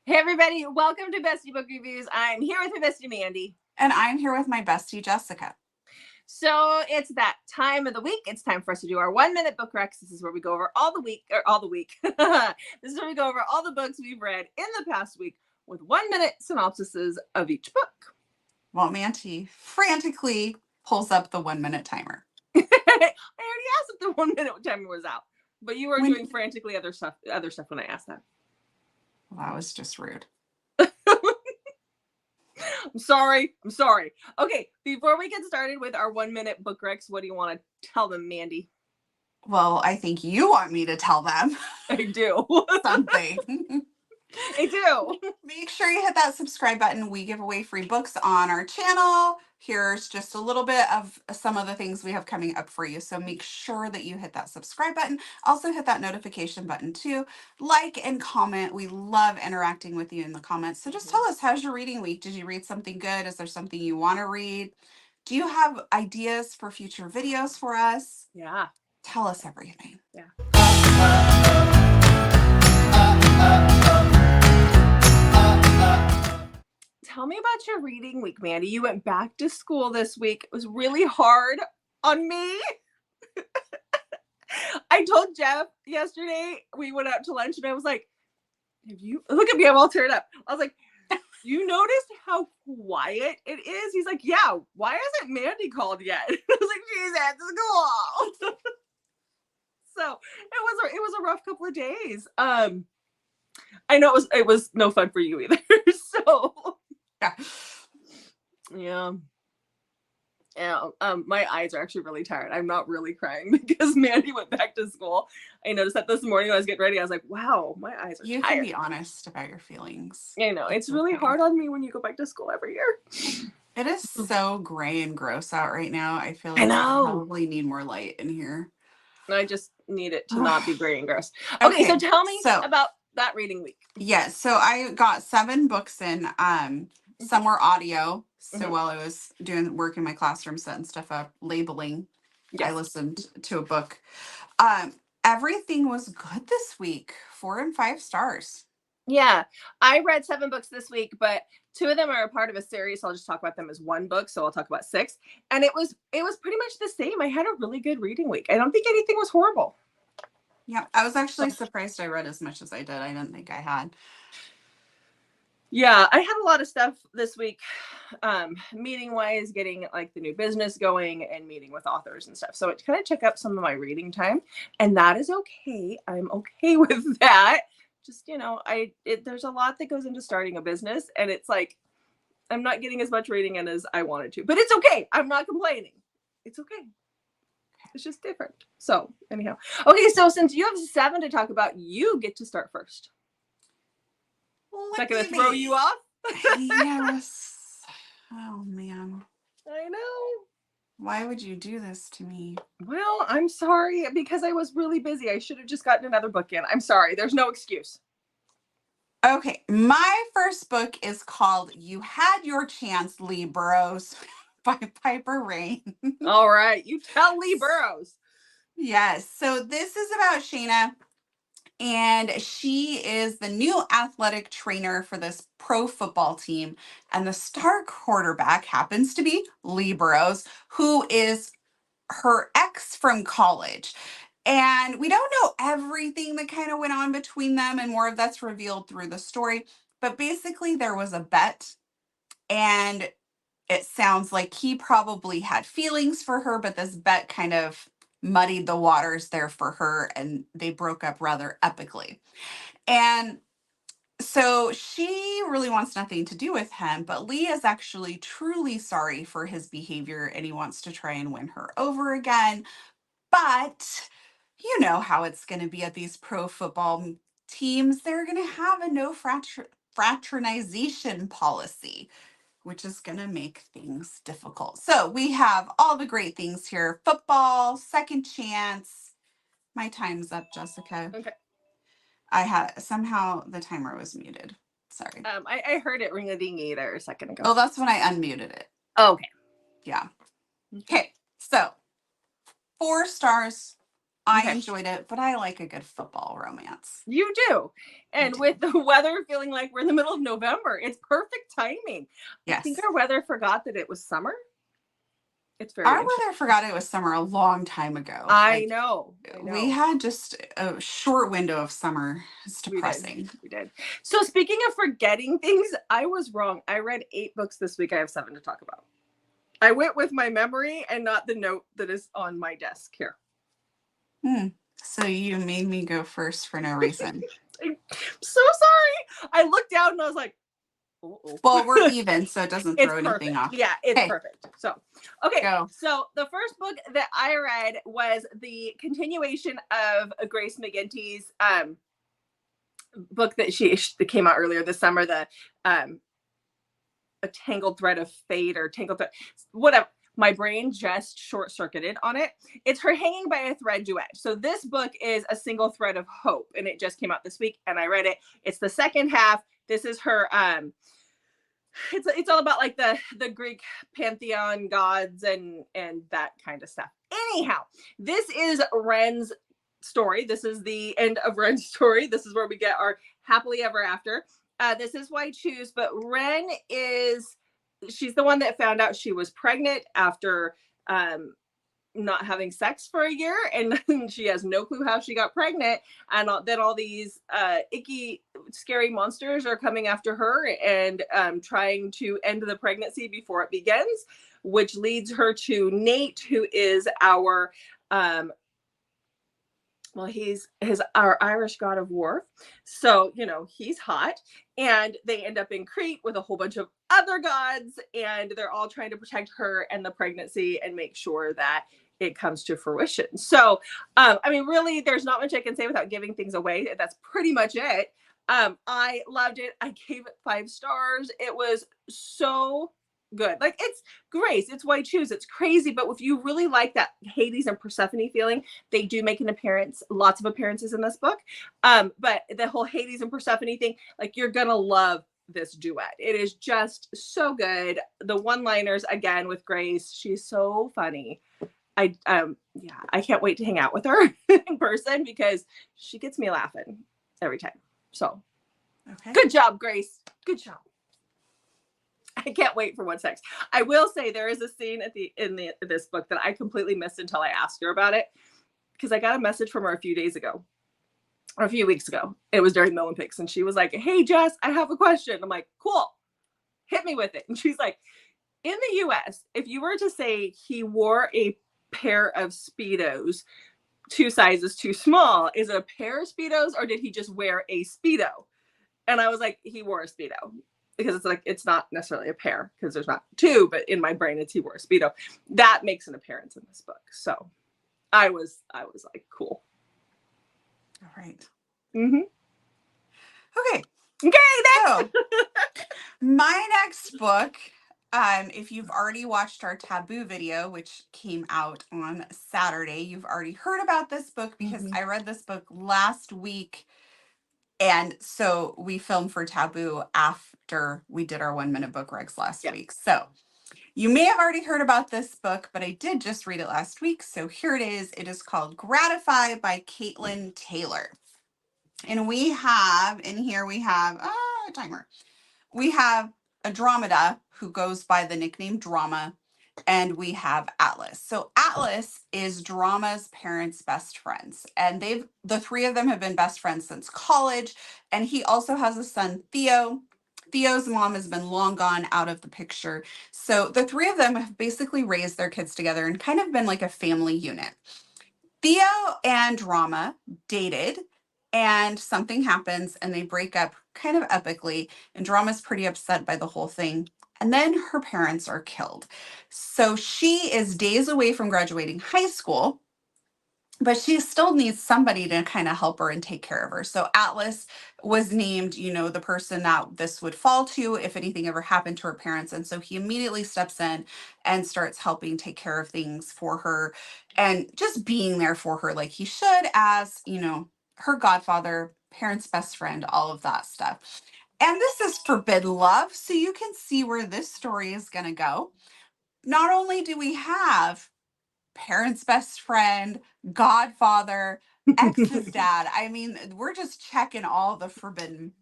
Hey everybody, welcome to Bestie Book Reviews. I'm here with my bestie Mandy. And I'm here with my bestie Jessica. So it's that time of the week. It's time for us to do our 1-minute book recs. This is where we go over this is where we go over all the books we've read in the past week with 1-minute synopsises of each book. Well, Manty frantically pulls up the 1-minute timer. I already asked if the 1-minute timer was out, but you were doing frantically other stuff when I asked that. Well, that was just rude. I'm sorry. Okay, before we get started with our 1-minute book recs, what do you want to tell them, Mandy? Well, I think you want me to tell them. I do. Something. I do. Make sure you hit that subscribe button. We give away free books on our channel. Here's just a little bit of some of the things we have coming up for you. So make sure that you hit that subscribe button. Also hit that notification button too. Like and comment. We love interacting with you in the comments. So just tell us, how's your reading week? Did you read something good? Is there something you want to read? Do you have ideas for future videos for us? Yeah. Tell us everything. Yeah. Tell me about your reading week, Mandy. You went back to school this week. It was really hard on me. I told Jeff yesterday, we went out to lunch and I was like, look at me, I'm all teared up. I was like, you noticed how quiet it is? He's like, yeah, why hasn't Mandy called yet? I was like, she's at school. So it was a rough couple of days. I know it was no fun for you either. So yeah. My eyes are actually really tired. I'm not really crying because Mandy went back to school. I noticed that this morning when I was getting ready. I was like, wow, my eyes are tired. You can be honest about your feelings. I know. It's really hard on me when you go back to school every year. It is so gray and gross out right now. I feel like I know. I probably need more light in here. I just need it to not be gray and gross. Okay, so tell me about that reading week. Yes, so I got 7 books in. Some were audio. So while I was doing work in my classroom, setting stuff up, labeling, I listened to a book. Everything was good this week. 4 and 5 stars. Yeah, I read 7 books this week, but 2 of them are a part of a series. So I'll just talk about them as one book. So I'll talk about 6. And it was pretty much the same. I had a really good reading week. I don't think anything was horrible. Yeah, I was actually surprised I read as much as I did. I didn't think I had. Yeah, I had a lot of stuff this week, meeting wise, getting like the new business going and meeting with authors and stuff. So it kind of took up some of my reading time, and that is okay. I'm okay with that. Just, there's a lot that goes into starting a business, and it's like, I'm not getting as much reading in as I wanted to, but it's okay. I'm not complaining. It's okay. It's just different. So anyhow, okay. So since you have 7 to talk about, you get to start first. Is that going to throw you off? Yes. Oh, man. I know. Why would you do this to me? Well, I'm sorry because I was really busy. I should have just gotten another book in. I'm sorry. There's no excuse. Okay. My first book is called You Had Your Chance, Lee Burrows by Piper Rain. All right. You tell Lee Burrows. Yes. So this is about Shayna. And she is the new athletic trainer for this pro football team. And the star quarterback happens to be Lee Burrows, who is her ex from college. And we don't know everything that kind of went on between them, and more of that's revealed through the story. But basically, there was a bet, and it sounds like he probably had feelings for her, but this bet kind of muddied the waters there for her, and they broke up rather epically. And so she really wants nothing to do with him, but Lee is actually truly sorry for his behavior, and he wants to try and win her over again. But you know how it's going to be at these pro football teams. They're going to have a no fraternization policy, which is going to make things difficult. So we have all the great things here. Football, second chance. My time's up, Jessica. Okay. Somehow the timer was muted. Sorry. I heard it ring-a-dingy there a second ago. Oh, that's when I unmuted it. Okay. Yeah. Okay. So 4 stars I Okay. enjoyed it, but I like a good football romance. You do. And with the weather feeling like we're in the middle of November, it's perfect timing. I think Yes. our weather forgot that it was summer. It's very Our interesting. weather forgot it was summer a long time ago. I Like, know. we had just a short window of summer. It's We did. depressing. We did. So speaking of forgetting things, I was wrong. I read 8 books this week. I have 7 to talk about. I went with my memory and not the note that is on my desk here. So you made me go first for no reason. I'm so sorry. I looked down and I was like, uh-oh. Well, we're even, so it doesn't throw anything off. Yeah, it's Okay. perfect. So, okay. Go. So the first book that I read was the continuation of Grace McGinty's book that that came out earlier this summer, the A Tangled Thread of Fate, or Tangled Thread, whatever. My brain just short-circuited on it. It's her Hanging by a Thread duet. So this book is a single thread of hope, and it just came out this week, and I read it. It's the second half. This is her it's all about like the Greek pantheon gods and that kind of stuff. Anyhow, this is Ren's story. This is the end of Ren's story. This is where we get our happily ever after. This is why I choose, but Ren she's the one that found out she was pregnant after not having sex for a year, and she has no clue how she got pregnant, and then all these icky scary monsters are coming after her and trying to end the pregnancy before it begins, which leads her to Nate, who is our he's our Irish god of war. So, he's hot, and they end up in Crete with a whole bunch of other gods, and they're all trying to protect her and the pregnancy and make sure that it comes to fruition. So, really, there's not much I can say without giving things away. That's pretty much it. I loved it. I gave it 5 stars. It was so good. Like, it's Grace, it's why I choose. It's crazy, but if you really like that Hades and Persephone feeling, they do make an appearance, lots of appearances in this book. But the whole Hades and Persephone thing, like, you're gonna love this duet. It is just so good. The one-liners again with Grace, she's so funny. I can't wait to hang out with her in person because she gets me laughing every time. So, okay. Good job, Grace. Good job. I can't wait for what's next. I will say there is a scene in this book that I completely missed until I asked her about it, because I got a message from her a few days ago, or a few weeks ago. It was during the Olympics, and she was like, "Hey, Jess, I have a question." I'm like, "Cool, hit me with it." And she's like, "In the U.S., if you were to say he wore a pair of Speedos 2 sizes too small, is it a pair of Speedos or did he just wear a Speedo?" And I was like, he wore a Speedo. Because it's like, it's not necessarily a pair because there's not 2, but in my brain it's he wore a Speedo. That makes an appearance in this book. So I was like, cool. All right. Mm-hmm. Okay, next. So, my next book, if you've already watched our Taboo video, which came out on Saturday, you've already heard about this book because I read this book last week. And so we filmed for Taboo after we did our 1-minute book regs last week. So you may have already heard about this book, but I did just read it last week. So here it is. It is called Gratify by Caitlin Taylor. And we have, in here, we have a timer. We have Andromeda, who goes by the nickname Drama, and we have Atlas. So Atlas is Drama's parents' best friends, and the 3 of them have been best friends since college, and he also has a son, Theo. Theo's mom has been long gone out of the picture. So the 3 of them have basically raised their kids together and kind of been like a family unit. Theo and Drama dated, and something happens and they break up kind of epically, and Drama's pretty upset by the whole thing. And then her parents are killed. So she is days away from graduating high school, but she still needs somebody to kind of help her and take care of her. So Atlas was named, the person that this would fall to if anything ever happened to her parents. And so he immediately steps in and starts helping take care of things for her and just being there for her like he should, as, her godfather, parents' best friend, all of that stuff. And this is forbidden love, so you can see where this story is going to go. Not only do we have parents' best friend, godfather, ex's dad. I mean, we're just checking all the forbidden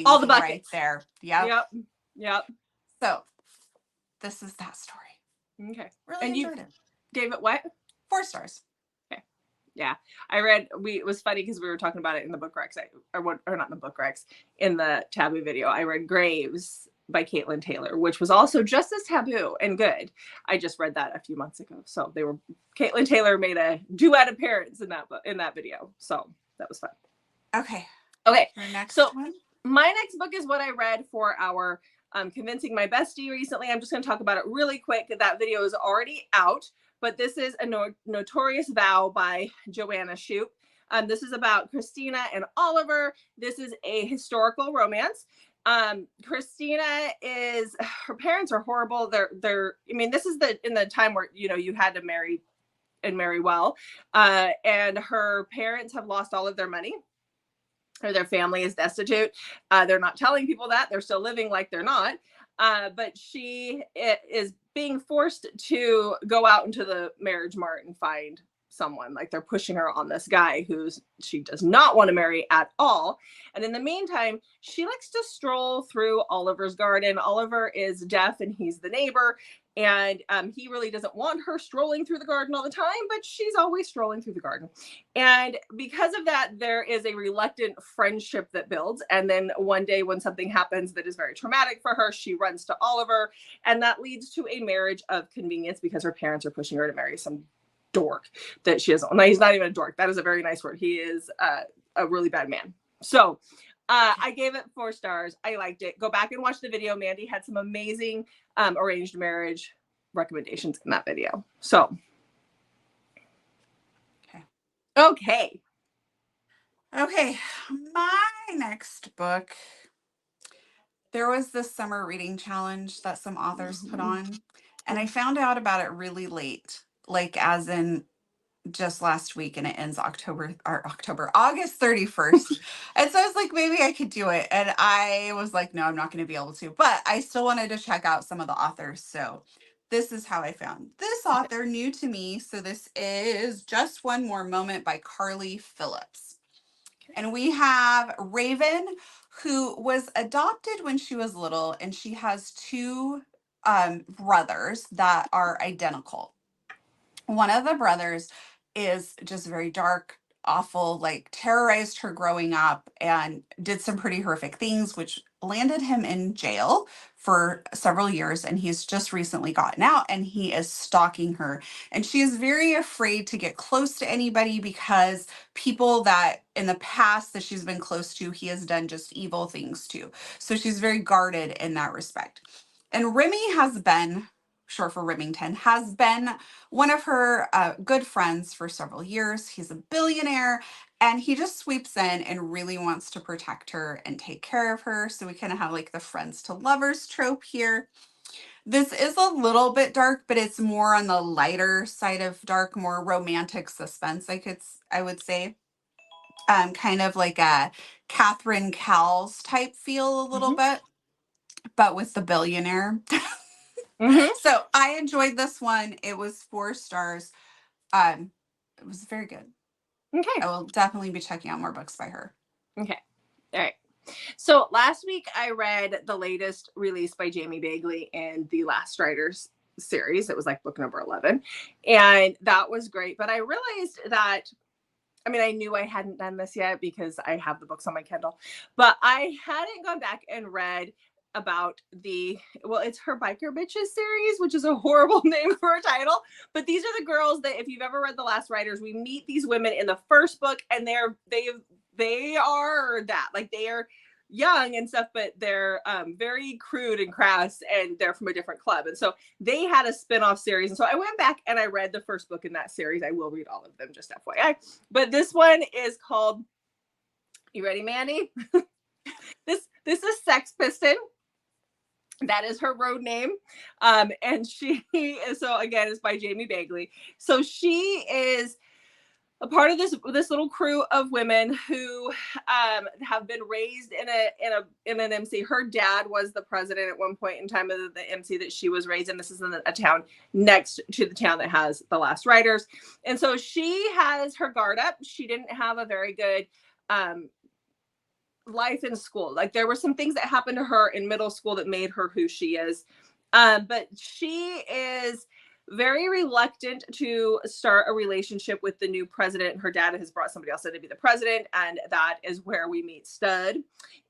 All things the right buckets. there. Yep. Yep. Yep. So this is that story. Okay. Really And you enjoyed it. gave it what? 4 stars. Okay. Yeah. I read, it was funny because we were talking about it in the bookrecs, or not in the bookrecs, in the Taboo video. I read Graves by Caitlin Taylor, which was also just as taboo and good. I just read that a few months ago. So Caitlin Taylor made a duet appearance in that video. So that was fun. Okay. Okay. Your next one? My next book is what I read for our Convincing My Bestie recently. I'm just going to talk about it really quick. That video is already out, but this is a Notorious Vow by Joanna Shoup. This is about Christina and Oliver. This is a historical romance. Christina her parents are horrible. This is in the time where, you had to marry and marry well. And her parents have lost all of their money, or their family is destitute. They're not telling people that. They're still living like they're not. But she is being forced to go out into the marriage mart and find someone. Like, they're pushing her on this guy she does not want to marry at all. And in the meantime, she likes to stroll through Oliver's garden. Oliver is deaf and he's the neighbor. And he really doesn't want her strolling through the garden all the time, but she's always strolling through the garden. And because of that, there is a reluctant friendship that builds. And then one day when something happens that is very traumatic for her, she runs to Oliver. And that leads to a marriage of convenience because her parents are pushing her to marry some dork that she doesn't. No, he's not even a dork. That is a very nice word. He is a really bad man. So I gave it 4 stars. I liked it. Go back and watch the video. Mandy had some amazing arranged marriage recommendations in that video. So, okay. My next book. There was this summer reading challenge that some authors put on, and I found out about it really late, like as in just last week, and it ends August 31st. And so I was like, maybe I could do it. And I was like, no, I'm not going to be able to, but I still wanted to check out some of the authors. So this is how I found this author, new to me. So this is Just One More Moment by Carly Phillips. And we have Raven, who was adopted when she was little, and she has 2 brothers that are identical. One of the brothers is just very dark, awful, like terrorized her growing up and did some pretty horrific things, which landed him in jail for several years. And he's just recently gotten out and he is stalking her. And she is very afraid to get close to anybody because people that in the past that she's been close to, he has done just evil things to. So she's very guarded in that respect. And Remy has been, short for Remington, has been one of her good friends for several years. He's a billionaire and he just sweeps in and really wants to protect her and take care of her. So we kind of have like the friends to lovers trope here. This is a little bit dark, but it's more on the lighter side of dark, more romantic suspense, I would say. Kind of like a Catherine Cowles type feel a little bit, but with the billionaire. So I enjoyed this one. It was 4 stars. It was very good. Okay. I will definitely be checking out more books by her. Okay. All right. So last week I read the latest release by Jamie Bagley in the Last Riders series. It was like book number 11. And that was great. But I realized that, I knew I hadn't done this yet because I have the books on my Kindle, but I hadn't gone back and read about it's her Biker Bitches series, which is a horrible name for a title. But these are the girls that, if you've ever read The Last Riders, we meet these women in the first book and they are that, like, they are young and stuff, but they're very crude and crass, and they're from a different club. And so they had a spin-off series. And so I went back and I read the first book in that series. I will read all of them, just FYI. But this one is called, you ready, Mandy? This is Sex Piston. That is her road name. And she is, so again, it's by Jamie Bagley. So she is a part of this little crew of women who have been raised in an MC. Her dad was the president at one point in time of the MC that she was raised in. This is in a town next to the town that has the last writers, and so she has her guard up. She didn't have a very good life in school. Like there were some things that happened to her in middle school that made her who she is, but she is very reluctant to start a relationship with the new president. Her dad has brought somebody else in to be the president, and that is where we meet Stud.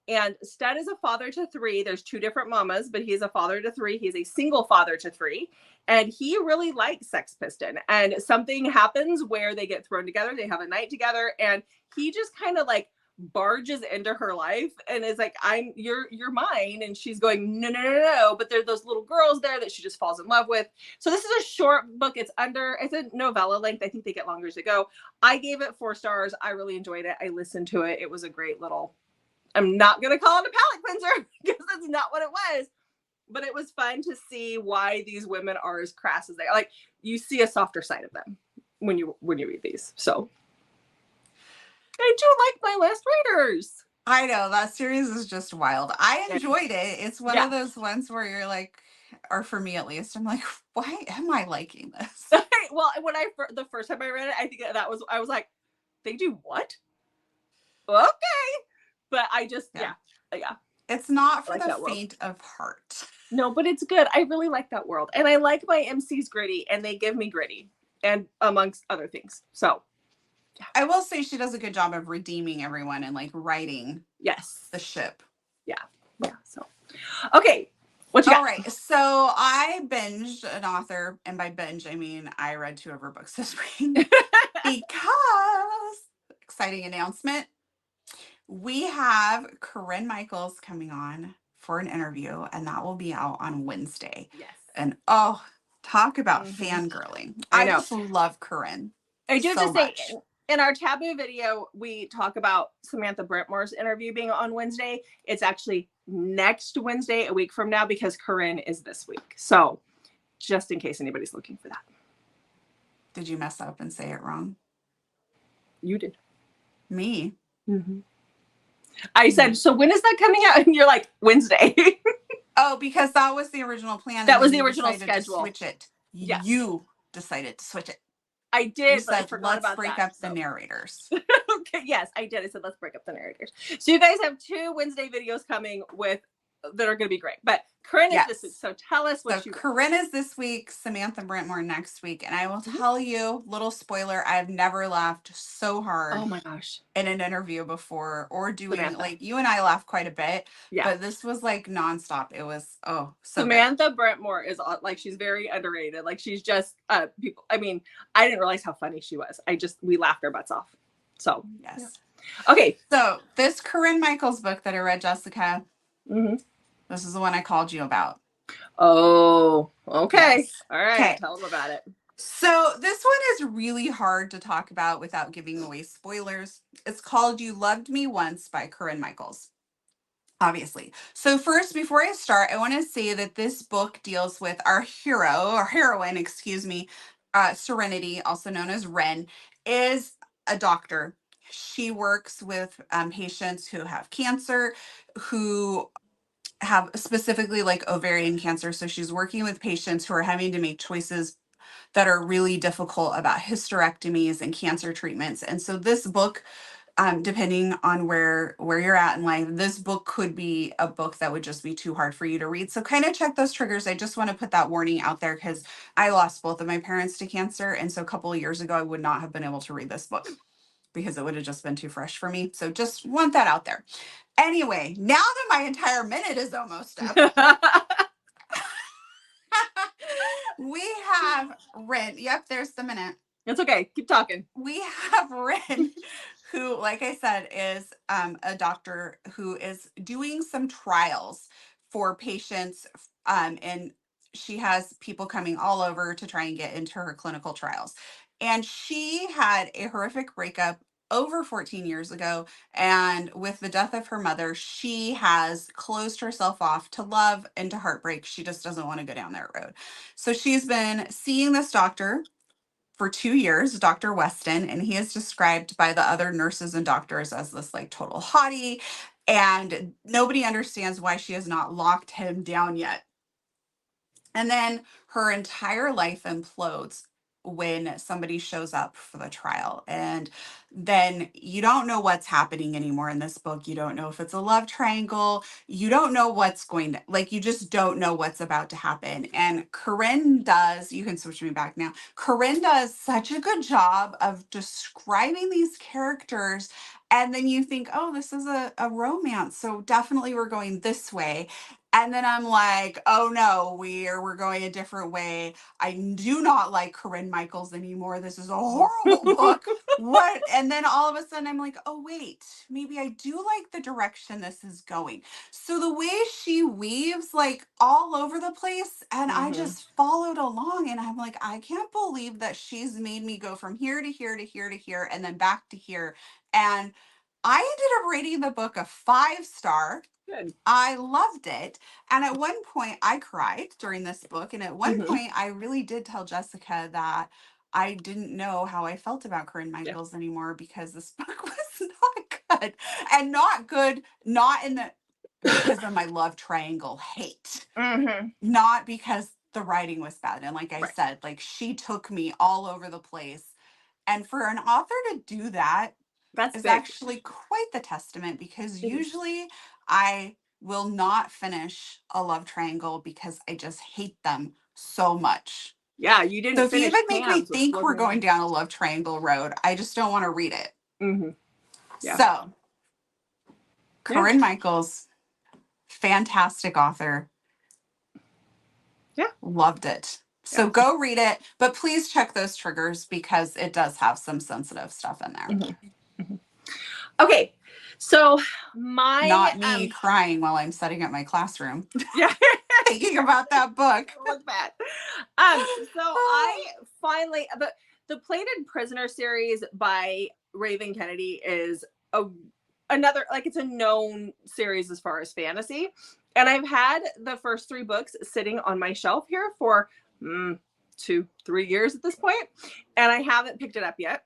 And Stud is a father to three. There's two different mamas, but he's a father to three. He's a single father to three, and he really likes Sex Piston. And something happens where they get thrown together. They have a night together, and he just kind of like barges into her life and is like, you're mine. And she's going, no. But there are those little girls there that she just falls in love with. So this is a short book. It's a novella length. I think they get longer as they go. I gave it 4 stars. I really enjoyed it. I listened to it. It was a great little, I'm not going to call it a palate cleanser because that's not what it was. But it was fun to see why these women are as crass as they are. Like you see a softer side of them when you read these. So I do like my last readers. I know that series is just wild. I enjoyed it. It's one of those ones where you're like, or for me at least, I'm like, why am I liking this? Well, when the first time I read it, I think I was like, they do what? Okay, but I just yeah. It's not for the faint of heart. No, but it's good. I really like that world, and I like my MCs gritty, and they give me gritty, and amongst other things. So. Yeah. I will say she does a good job of redeeming everyone and like writing the ship. Yeah. So, okay. What you got? All right. So I binged an author, and by binge, I mean I read 2 of her books this week because exciting announcement. We have Corinne Michaels coming on for an interview, and that will be out on Wednesday. Yes. And talk about fangirling. I just love Corinne. I do have to say, in our Taboo video, we talk about Samantha Brentmore's interview being on Wednesday. It's actually next Wednesday, a week from now, because Corinne is this week. So just in case anybody's looking for that. Did you mess up and say it wrong? You did. Me? Mm-hmm. I said, so when is that coming out? And you're like, Wednesday. Oh, because that was the original plan. That was the original schedule. To switch it. Yes. You decided to switch it. I did. You said, let's break up the narrators. Okay, yes, I did. I said, let's break up the narrators. So you guys have 2 Wednesday videos coming that are going to be great. But Corinne is this week. So tell us what you. Corinne is this week, Samantha Brentmore next week. And I will tell you, little spoiler, I've never laughed so hard. Oh my gosh. In an interview before or doing like you and I laugh quite a bit. Yeah. But this was like nonstop. It was so Samantha Brentmore is like, she's very underrated. Like she's just people. I mean, I didn't realize how funny she was. We laughed our butts off. So yes. Yeah. Okay. So this Corinne Michaels book that I read, Jessica. This is the one I called you about. Oh, okay. Yes. All right. Okay. Tell them about it. So this one is really hard to talk about without giving away spoilers. It's called You Loved Me Once by Corinne Michaels. Obviously. So first, before I start, I want to say that this book deals with our heroine, Serenity, also known as Ren, is a doctor. She works with patients who have cancer, who have specifically like ovarian cancer. So she's working with patients who are having to make choices that are really difficult about hysterectomies and cancer treatments. And so this book, depending on where you're at in life, this book could be a book that would just be too hard for you to read. So kind of check those triggers. I just want to put that warning out there because I lost both of my parents to cancer. And so a couple of years ago, I would not have been able to read this book because it would have just been too fresh for me. So just want that out there. Anyway, now that my entire minute is almost up, we have Ren. Yep, there's the minute. It's okay. Keep talking. We have Ren, who, like I said, is a doctor who is doing some trials for patients. And she has people coming all over to try and get into her clinical trials. And she had a horrific breakup over 14 years ago. And with the death of her mother, she has closed herself off to love and to heartbreak. She just doesn't want to go down that road. So she's been seeing this doctor for 2 years, Dr. Weston, and he is described by the other nurses and doctors as this like total hottie, and nobody understands why she has not locked him down yet. And then her entire life implodes when somebody shows up for the trial. And then you don't know what's happening anymore in this book. You don't know if it's a love triangle. You don't know what's going to, like, you just don't know what's about to happen. And Corinne does, you can switch me back now. Corinne does such a good job of describing these characters. And then you think, oh, this is a romance. So definitely we're going this way. And then I'm like, oh no, we're going a different way. I do not like Corinne Michaels anymore. This is a horrible book. What? And then all of a sudden I'm like, oh wait, maybe I do like the direction this is going. So the way she weaves like all over the place, and I just followed along, and I'm like, I can't believe that she's made me go from here to here to here to here and then back to here. And I ended up rating the book a 5-star. Good. I loved it. And at one point I cried during this book. And at one point I really did tell Jessica that I didn't know how I felt about Corinne Michaels anymore, because this book was not good. And not good, not in the because of my love triangle hate. Not because the writing was bad. And like I said, like she took me all over the place. And for an author to do that, is big. Actually quite the testament, because usually I will not finish a love triangle because I just hate them so much. Yeah, you didn't. So if you even make me think we're going down a love triangle road, I just don't want to read it. Yeah. So Corinne Michaels, fantastic author. Yeah. Loved it. So go read it, but please check those triggers because it does have some sensitive stuff in there. Okay, so not me crying while I'm setting up my classroom. Yeah, thinking about that book. Look bad. So I finally the Plated Prisoner series by Raven Kennedy is another, like, it's a known series as far as fantasy, and I've had the first 3 books sitting on my shelf here for 2-3 years at this point, and I haven't picked it up yet.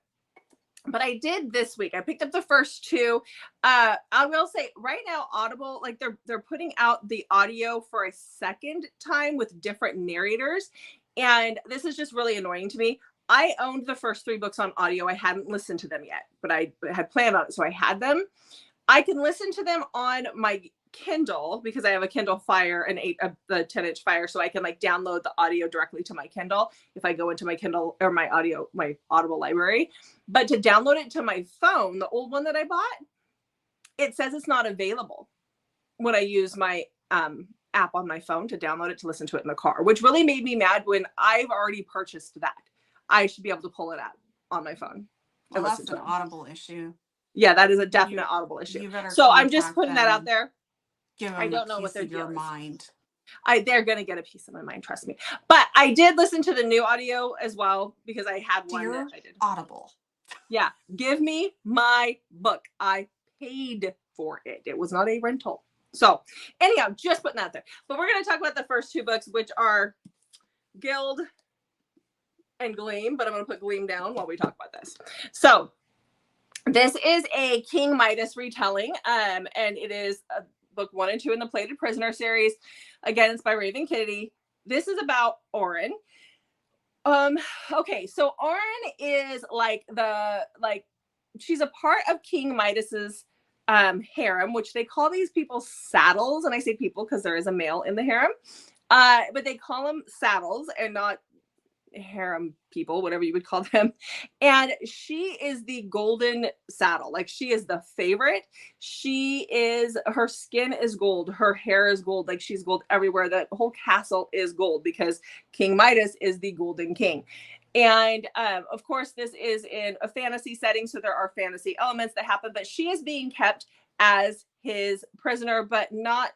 But I did this week. I picked up the first 2. I will say right now, Audible, like they're putting out the audio for a second time with different narrators. And this is just really annoying to me. I owned the first 3 books on audio. I hadn't listened to them yet, but I had planned on it. So I had them. I can listen to them on my Kindle because I have a Kindle Fire, the 10-inch Fire, so I can like download the audio directly to my Kindle if I go into my Kindle or my Audible library. But to download it to my phone, the old one that I bought, it says it's not available when I use my app on my phone to download it to listen to it in the car, which really made me mad when I've already purchased that. I should be able to pull it out on my phone. Well, that's an Audible issue. Yeah, that is a definite Audible issue. So I'm just putting that out there. I don't know what their deal is. Mind. They're going to get a piece of my mind, trust me. But I did listen to the new audio as well because I had one that I did. Audible. Yeah, give me my book. I paid for it. It was not a rental. So anyhow, just putting that out there. But we're going to talk about the first 2 books, which are Guild and Gleam. But I'm going to put Gleam down while we talk about this. So this is a King Midas retelling, and it is book 1 and 2 in the Plated Prisoner series. Again, it's by Raven Kennedy. This is about Oren. Okay, so Oren is she's a part of King Midas's harem, which they call these people saddles, and I say people because there is a male in the harem, but they call them saddles and not harem people, whatever you would call them. And she is the golden saddle. Like, she is the favorite. Her skin is gold, her hair is gold, like she's gold everywhere. The whole castle is gold because King Midas is the golden king. And of course, this is in a fantasy setting, so there are fantasy elements that happen, but she is being kept as his prisoner, but not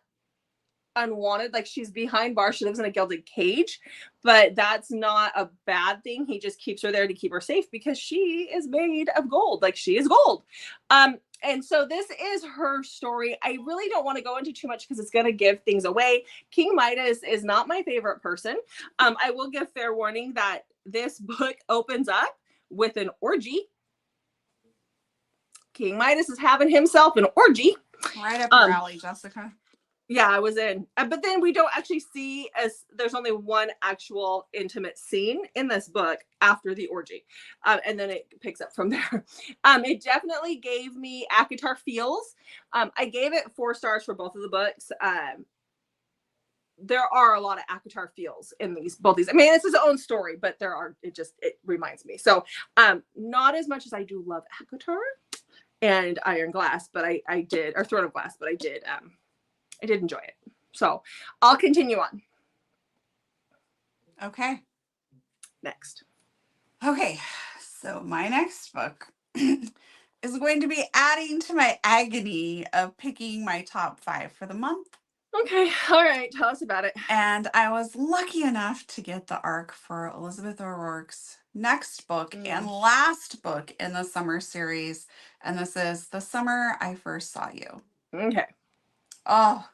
unwanted. Like, she's behind bars. She lives in a gilded cage, but that's not a bad thing. He just keeps her there to keep her safe because she is made of gold. Like, she is gold. And so this is her story. I really don't want to go into too much because it's going to give things away. King Midas is not my favorite person. I will give fair warning that this book opens up with an orgy. King Midas is having himself an orgy. Right up your alley, Jessica. Yeah, I was in. But then we don't actually see, as there's only one actual intimate scene in this book after the orgy. And then it picks up from there. It definitely gave me ACOTAR feels. I gave it 4 stars for both of the books. There are a lot of ACOTAR feels in both these. I mean, it's his own story, but it reminds me. So not as much as I do love ACOTAR and Iron Glass, but I did, or Throne of Glass, but I did enjoy it. So I'll continue on. Okay. Next. Okay. So my next book is going to be adding to my agony of picking my top 5 for the month. Okay. All right. Tell us about it. And I was lucky enough to get the ARC for Elizabeth O'Rourke's next book and last book in the summer series. And this is The Summer I First Saw You. Okay. Oh,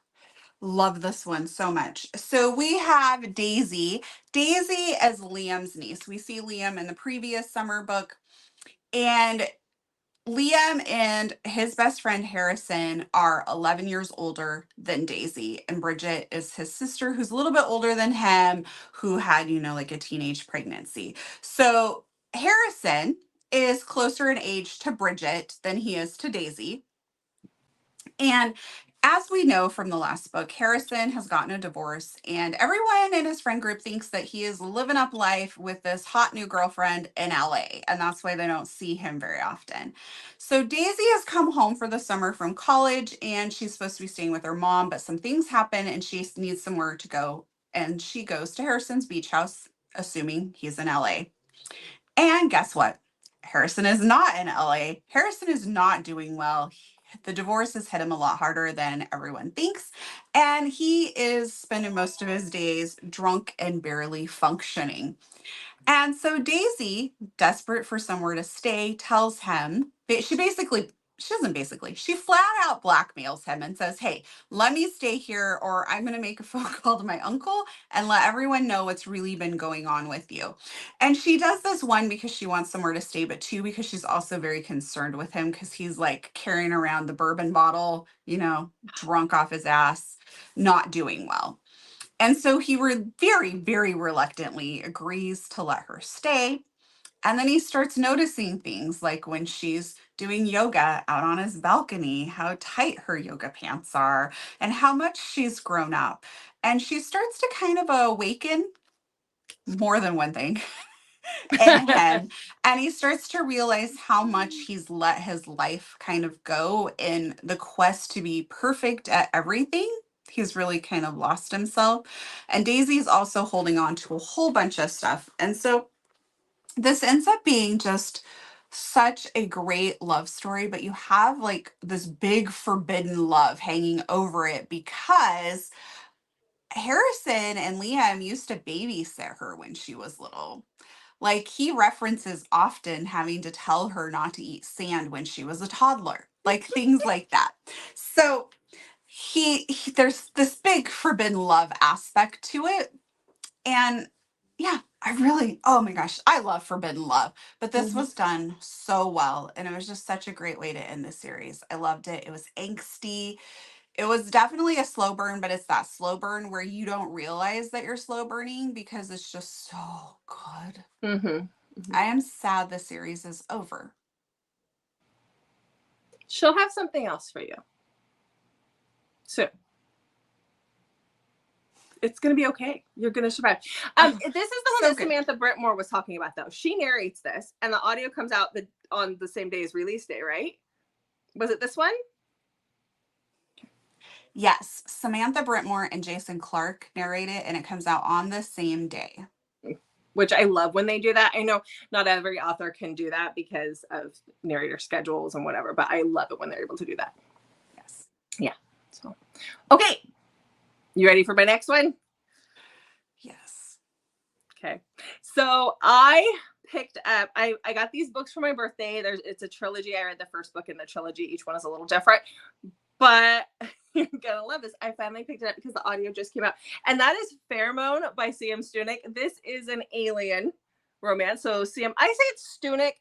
love this one so much. So we have Daisy. Daisy as Liam's niece. We see Liam in the previous summer book. And Liam and his best friend Harrison are 11 years older than Daisy. And Bridget is his sister, who's a little bit older than him, who had, like a teenage pregnancy. So Harrison is closer in age to Bridget than he is to Daisy. And as we know from the last book, Harrison has gotten a divorce, and everyone in his friend group thinks that he is living up life with this hot new girlfriend in LA, and that's why they don't see him very often. So Daisy has come home for the summer from college, and she's supposed to be staying with her mom, but some things happen, and she needs somewhere to go, and she goes to Harrison's beach house, assuming he's in LA. And guess what? Harrison is not in LA. Harrison is not doing well. The divorce has hit him a lot harder than everyone thinks. And he is spending most of his days drunk and barely functioning. And so Daisy, desperate for somewhere to stay, tells him, she flat out blackmails him and says, hey, let me stay here or I'm going to make a phone call to my uncle and let everyone know what's really been going on with you. And she does this, 1, because she wants somewhere to stay, but 2, because she's also very concerned with him because he's like carrying around the bourbon bottle, drunk off his ass, not doing well. And so he very, very reluctantly agrees to let her stay. And then he starts noticing things like when she's doing yoga out on his balcony, how tight her yoga pants are and how much she's grown up. And she starts to kind of awaken more than one thing in him. And he starts to realize how much he's let his life kind of go in the quest to be perfect at everything. He's really kind of lost himself. And Daisy's also holding on to a whole bunch of stuff. And so this ends up being just such a great love story, but you have like this big forbidden love hanging over it because Harrison and Liam used to babysit her when she was little. Like he references often having to tell her not to eat sand when she was a toddler, like things like that. So he there's this big forbidden love aspect to it. And yeah, oh my gosh, I love forbidden love, but this was done so well. And it was just such a great way to end the series. I loved it. It was angsty. It was definitely a slow burn, but it's that slow burn where you don't realize that you're slow burning because it's just so good. I am sad the series is over. She'll have something else for you soon. It's going to be okay. You're going to survive. This is the one that Samantha Brentmore was talking about, though. She narrates this, and the audio comes out on the same day as release day, right? Was it this one? Yes. Samantha Brentmore and Jason Clark narrate it, and it comes out on the same day. Which I love when they do that. I know not every author can do that because of narrator schedules and whatever, but I love it when they're able to do that. Yes. Yeah. So, okay. You ready for my next one? Yes. Okay. So I picked up, I got these books for my birthday. It's a trilogy. I read the first book in the trilogy. Each one is a little different, but you're gonna love this. I finally picked it up because the audio just came out, and that is Pheromone by C.M. Stunick. This is an alien romance. So I say it's Stunic.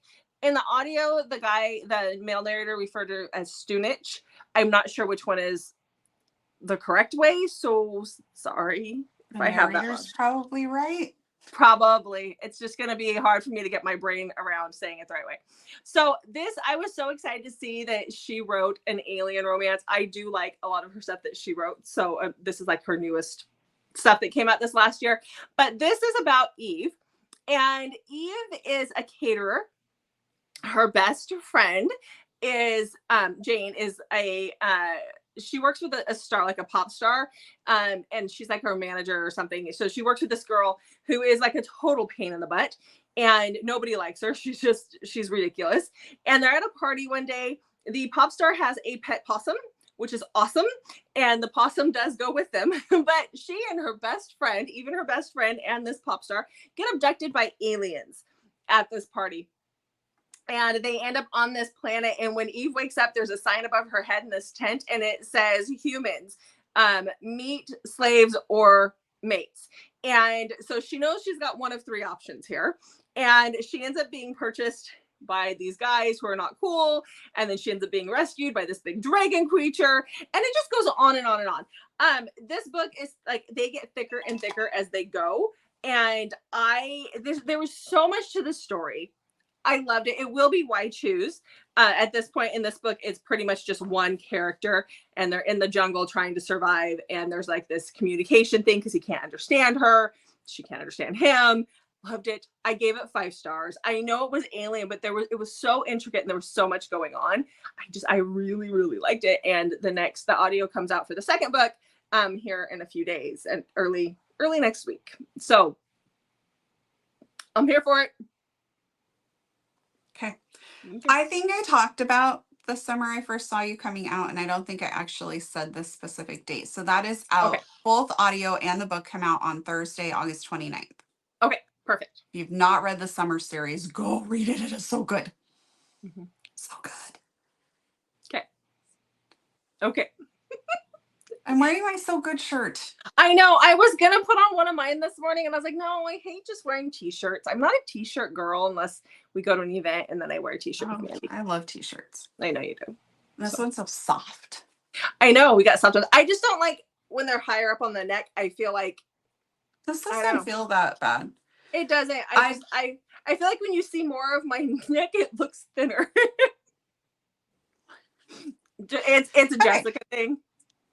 In the audio, the male narrator referred to as Stunich. I'm not sure which one is the correct way, so sorry if The I have that wrong. narrator's probably right. Probably. It's just going to be hard for me to get my brain around saying it the right way. So I was so excited to see that she wrote an alien romance. I do like a lot of her stuff that she wrote. So this is like her newest stuff that came out this last year. But this is about Eve. And Eve is a caterer. Her best friend is Jane is she works with a star, like a pop star, and she's like her manager or something. So she works with this girl who is like a total pain in the butt, and nobody likes her. She's ridiculous. And they're at a party one day. The pop star has a pet possum, which is awesome, and the possum does go with them. But she and her best friend, even her best friend and this pop star, get abducted by aliens at this party. And they end up on this planet. And when Eve wakes up, there's a sign above her head in this tent, and it says humans, meat, slaves, or mates. And so she knows she's got one of three options here. And she ends up being purchased by these guys who are not cool. And then she ends up being rescued by this big dragon creature. And it just goes on and on and on. This book is like, they get thicker and thicker as they go. And there was so much to the story. I loved it. It will be why choose. At this point in this book, it's pretty much just one character, and they're in the jungle trying to survive. And there's like this communication thing because he can't understand her. She can't understand him. Loved it. I gave it 5 stars. I know it was alien, but it was so intricate and there was so much going on. I really, really liked it. And the audio comes out for the second book here in a few days and early next week. So I'm here for it. Okay. I think I talked about the summer I first saw you coming out, and I don't think I actually said the specific date. So that is out. Okay. Both audio and the book come out on Thursday, August 29th. Okay, perfect. If you've not read the summer series, go read it. It is so good. Mm-hmm. So good. Okay. I'm wearing my So Good shirt. I know. I was going to put on one of mine this morning, and I was like, no, I hate just wearing t-shirts. I'm not a t-shirt girl unless we go to an event and then I wear a t-shirt with Mandy. I love t-shirts. I know you do. This one's so soft. I know. We got soft ones. I just don't like when they're higher up on the neck. I feel like this doesn't feel that bad. It doesn't. I feel like when you see more of my neck, it looks thinner. It's a Jessica thing.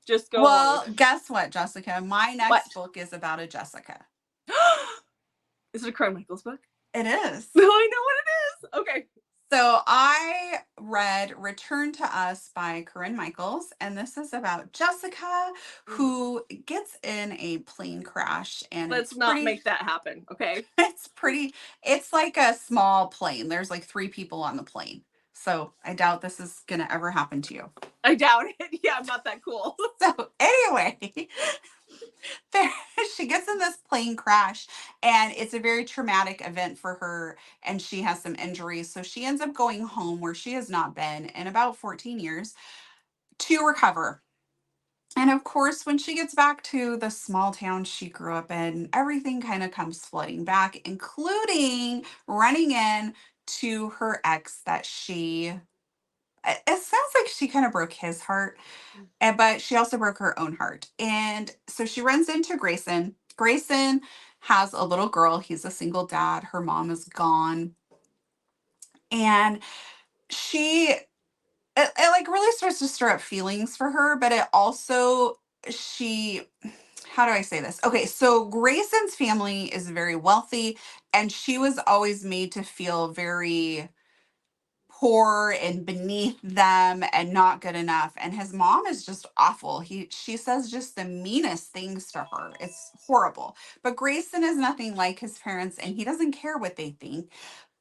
Just go. Well, guess what, Jessica? My next book is about a Jessica. Is it a Crown Michaels book? It is. No, I know what it is. Okay. So I read Return to Us by Corinne Michaels, and this is about Jessica who gets in a plane crash. And let's not make that happen, okay? It's like a small plane. There's like 3 people on the plane. So I doubt this is going to ever happen to you. I doubt it. Yeah, I'm not that cool. So anyway, she gets in this plane crash, and it's a very traumatic event for her, and she has some injuries. So she ends up going home where she has not been in about 14 years to recover. And of course, when she gets back to the small town she grew up in, everything kind of comes flooding back, including running in to her ex that it sounds like she kind of broke his heart, but she also broke her own heart. And so she runs into Grayson. Grayson has a little girl. He's a single dad. Her mom is gone. And it like really starts to stir up feelings for her, but it also, how do I say this? Okay, so Grayson's family is very wealthy, and she was always made to feel very poor and beneath them and not good enough. And his mom is just awful. She says just the meanest things to her. It's horrible. But Grayson is nothing like his parents, and he doesn't care what they think.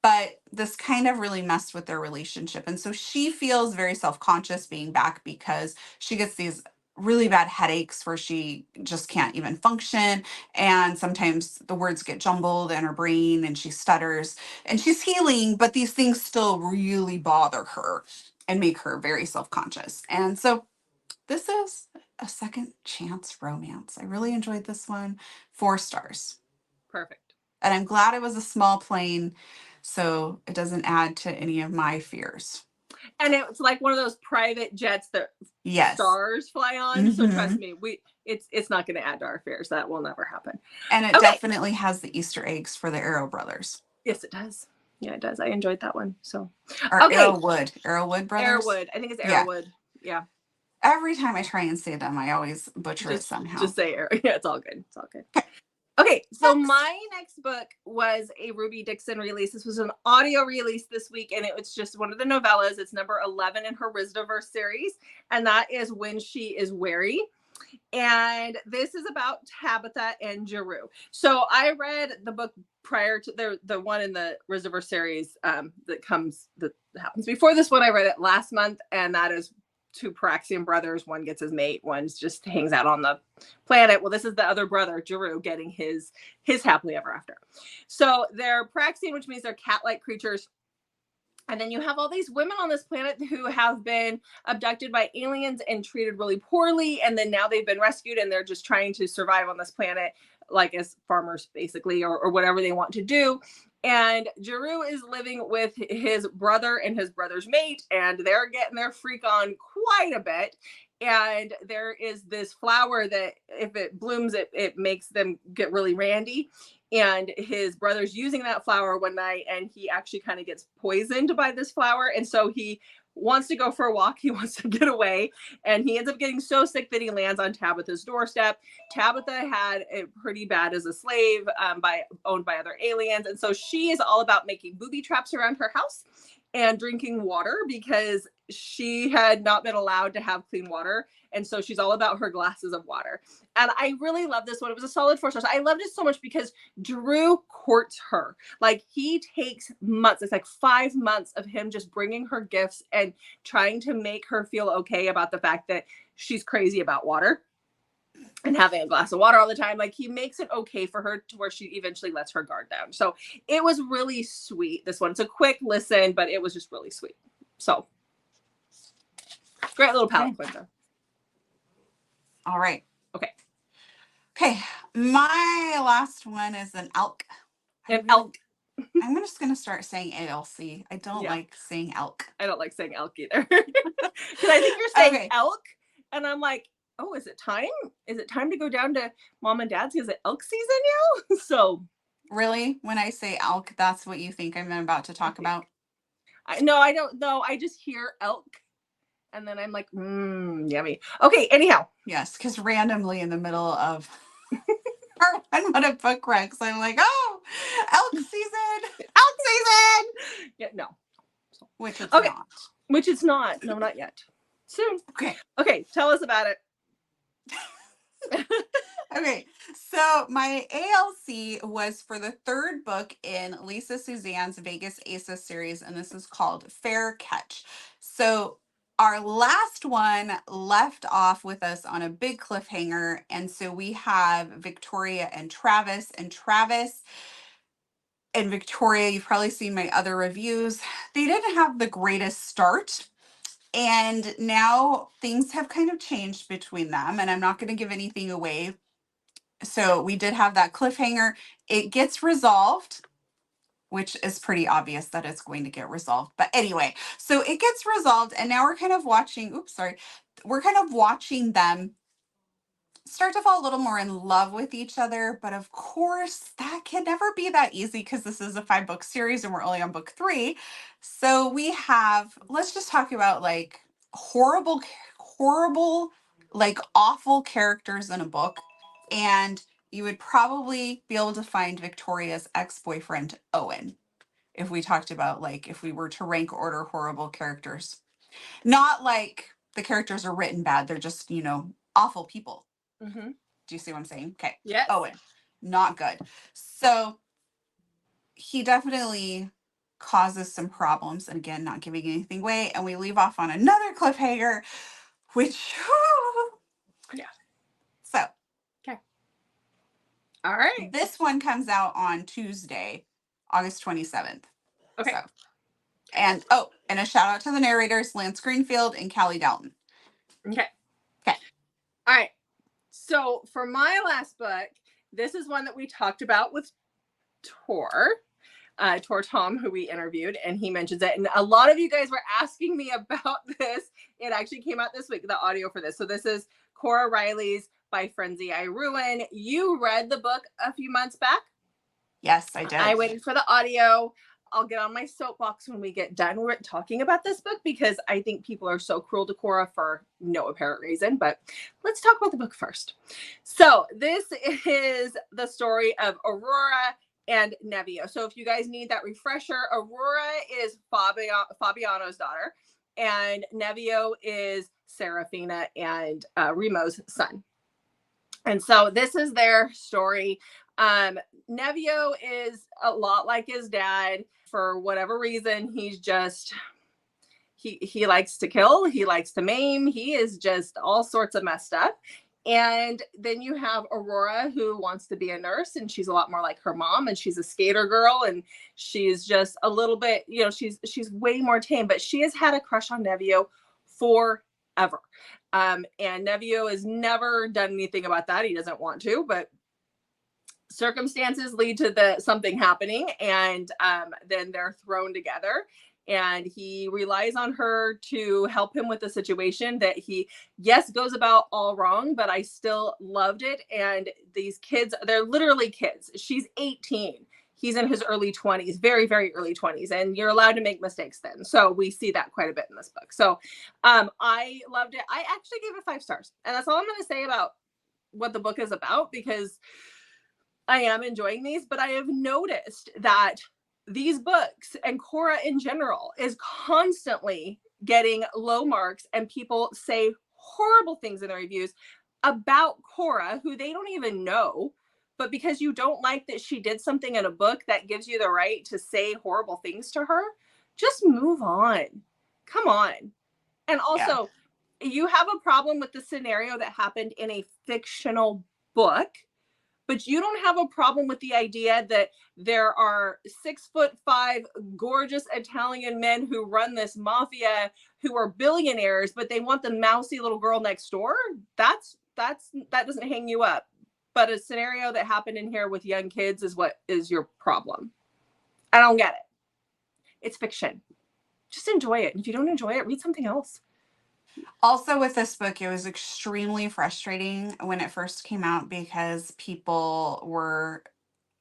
But this kind of really messed with their relationship. And so she feels very self-conscious being back because she gets these really bad headaches where she just can't even function. And sometimes the words get jumbled in her brain and she stutters, and she's healing, but these things still really bother her and make her very self-conscious. And so this is a second chance romance. I really enjoyed this one. 4 stars. Perfect. And I'm glad it was a small plane, so it doesn't add to any of my fears. And it's like one of those private jets that stars fly on. So trust me, it's not going to add to our fears. That will never happen. And it definitely has the Easter eggs for the Arrow brothers. Yes, it does. Yeah, it does. I enjoyed that one. So, or Arrowwood brothers. Arrowwood. I think it's Arrowwood. Yeah. Every time I try and say them, I always butcher it somehow. Just say Arrow. Yeah, it's all good. It's all good. Okay, so my next book was a Ruby Dixon release. This was an audio release this week, and it was just one of the novellas. It's number 11 in her Rizdaverse series, and that is When She Is Wary. And this is about Tabitha and Jeru. So I read the book prior to the one in the Rizdaverse series that happens before this one. I read it last month, and that is two Paraxian brothers. One gets his mate, one's just hangs out on the planet. Well, this is the other brother, Jeru, getting his happily ever after. So they're Paraxian, which means they're cat-like creatures. And then you have all these women on this planet who have been abducted by aliens and treated really poorly. And then now they've been rescued and they're just trying to survive on this planet, like as farmers, basically, or whatever they want to do. And Jeru is living with his brother and his brother's mate, and they're getting their freak on quite a bit. And there is this flower that if it blooms, it makes them get really randy. And his brother's using that flower one night, and he actually kind of gets poisoned by this flower. And so he wants to go for a walk. He wants to get away. And he ends up getting so sick that he lands on Tabitha's doorstep. Tabitha had it pretty bad as a slave, owned by other aliens. And so she is all about making booby traps around her house and drinking water because she had not been allowed to have clean water. And so she's all about her glasses of water. And I really love this one. It was a solid 4 stars. I loved it so much because Jeru courts her. Like, he takes months. It's like 5 months of him just bringing her gifts and trying to make her feel okay about the fact that she's crazy about water and having a glass of water all the time. Like, he makes it okay for her to where she eventually lets her guard down. So it was really sweet, this one. It's a quick listen, but it was just really sweet. So great little palette cleanser. All right. Okay. My last one is an elk. Elk. I'm just going to start saying ALC. I don't like saying elk. I don't like saying elk either. Because I think you're saying elk. And I'm like, oh, is it time? Is it time to go down to mom and dad's? Is it elk season now? So. Really? When I say elk, that's what you think I'm about to talk about? No, I don't know. I just hear elk. And then I'm like, yummy. Okay, anyhow. Yes, because randomly in the middle of our one of bookrecs, I'm like, oh, elk season. Elk season. Yeah, no. Which it's not. Which it's not. No, not yet. Soon. Okay, tell us about it. Okay, so my ALC was for the third book in Lisa Suzanne's Vegas Aces series, and this is called Fair Catch. So our last one left off with us on a big cliffhanger, and so we have Victoria and Travis. And Travis and Victoria, you've probably seen my other reviews, they didn't have the greatest start. And now things have kind of changed between them, and I'm not going to give anything away. So we did have that cliffhanger. It gets resolved, which is pretty obvious that it's going to get resolved. But anyway, so it gets resolved, and now we're kind of watching, we're kind of watching them start to fall a little more in love with each other. But of course, that can never be that easy because this is a 5-book series and we're only on book 3. So we have, let's just talk about like horrible, like awful characters in a book. And you would probably be able to find Victoria's ex-boyfriend, Owen, if we talked about, like, if we were to rank order horrible characters. Not like the characters are written bad. They're just, awful people. Mm-hmm. Do you see what I'm saying? Okay. Yes. Owen, not good. So he definitely causes some problems. And again, not giving anything away. And we leave off on another cliffhanger, which, yeah. So. Okay. All right. This one comes out on Tuesday, August 27th. Okay. So. And, and a shout out to the narrators, Lance Greenfield and Callie Dalton. Okay. All right. So for my last book, this is one that we talked about with Tor Tom, who we interviewed, and he mentions it. And a lot of you guys were asking me about this. It actually came out this week, the audio for this. So this is Cor Riley's By Frenzy I Ruin. You read the book a few months back. Yes, I did. I waited for the audio. I'll get on my soapbox when we get done with talking about this book because I think people are so cruel to Cora for no apparent reason. But let's talk about the book first. So this is the story of Aurora and Nevio. So if you guys need that refresher, Aurora is Fabiano's daughter, and Nevio is Serafina and Remo's son. And so this is their story. Nevio is a lot like his dad. For whatever reason, he's just, he likes to kill, he likes to maim, he is just all sorts of messed up. And then you have Aurora, who wants to be a nurse, and she's a lot more like her mom, and she's a skater girl, and she's just a little bit, you know, she's way more tame, but she has had a crush on Nevio forever. And Nevio has never done anything about that. He doesn't want to, but circumstances lead to something happening, and then they're thrown together. And he relies on her to help him with the situation that he, yes, goes about all wrong, but I still loved it. And these kids, they're literally kids. She's 18. He's in his early 20s, very, very early 20s. And you're allowed to make mistakes then. So we see that quite a bit in this book. So I loved it. I actually gave it 5 stars. And that's all I'm going to say about what the book is about, because I am enjoying these, but I have noticed that these books and Cora in general is constantly getting low marks, and people say horrible things in the reviews about Cora who they don't even know. But because you don't like that she did something in a book that gives you the right to say horrible things to her, just move on. Come on. And also, you have a problem with the scenario that happened in a fictional book, but you don't have a problem with the idea that there are 6'5" gorgeous Italian men who run this mafia who are billionaires, but they want the mousy little girl next door. That doesn't hang you up. But a scenario that happened in here with young kids is what is your problem. I don't get it. It's fiction. Just enjoy it. If you don't enjoy it, read something else. Also, with this book, it was extremely frustrating when it first came out because people were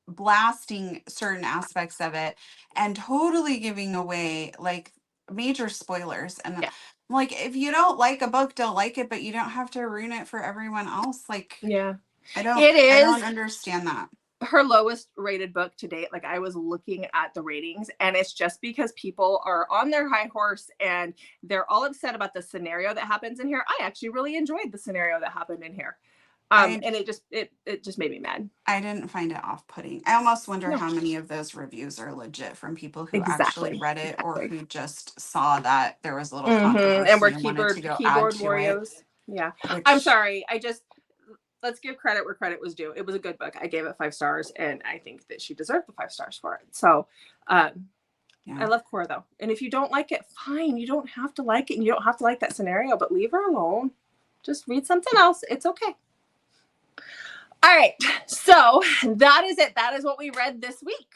blasting certain aspects of it and totally giving away like major spoilers. And Yeah. like, if you don't like a book, don't like it, but you don't have to ruin it for everyone else. Like, yeah, I don't understand that. Her lowest rated book to date. Like, I was looking at the ratings, and it's just because people are on their high horse and they're all upset about the scenario that happens in here. I actually really enjoyed the scenario that happened in here. And it just made me mad. I didn't find it off-putting. I almost wonder how many of those reviews are legit from people who actually read it or who just saw that there was a little controversy and we're and wanted to go keyboard add to warriors. it. Yeah. I'm sorry. Let's give credit where credit was due. It was a good book. I gave it 5 stars, and I think that she deserved the 5 stars for it. So I love Cora, though. And if you don't like it, fine. You don't have to like it, and you don't have to like that scenario, but leave her alone. Just read something else. It's okay. All right. So that is it. That is what we read this week.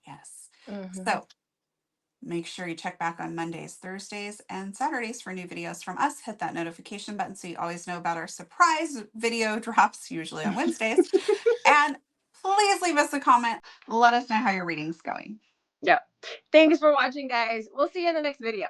Yes. So make sure you check back on Mondays, Thursdays, and Saturdays for new videos from us. Hit that notification button so you always know about our surprise video drops, usually on Wednesdays. And please leave us a comment. Let us know how your reading's going. Yeah. Thanks for watching, guys. We'll see you in the next video.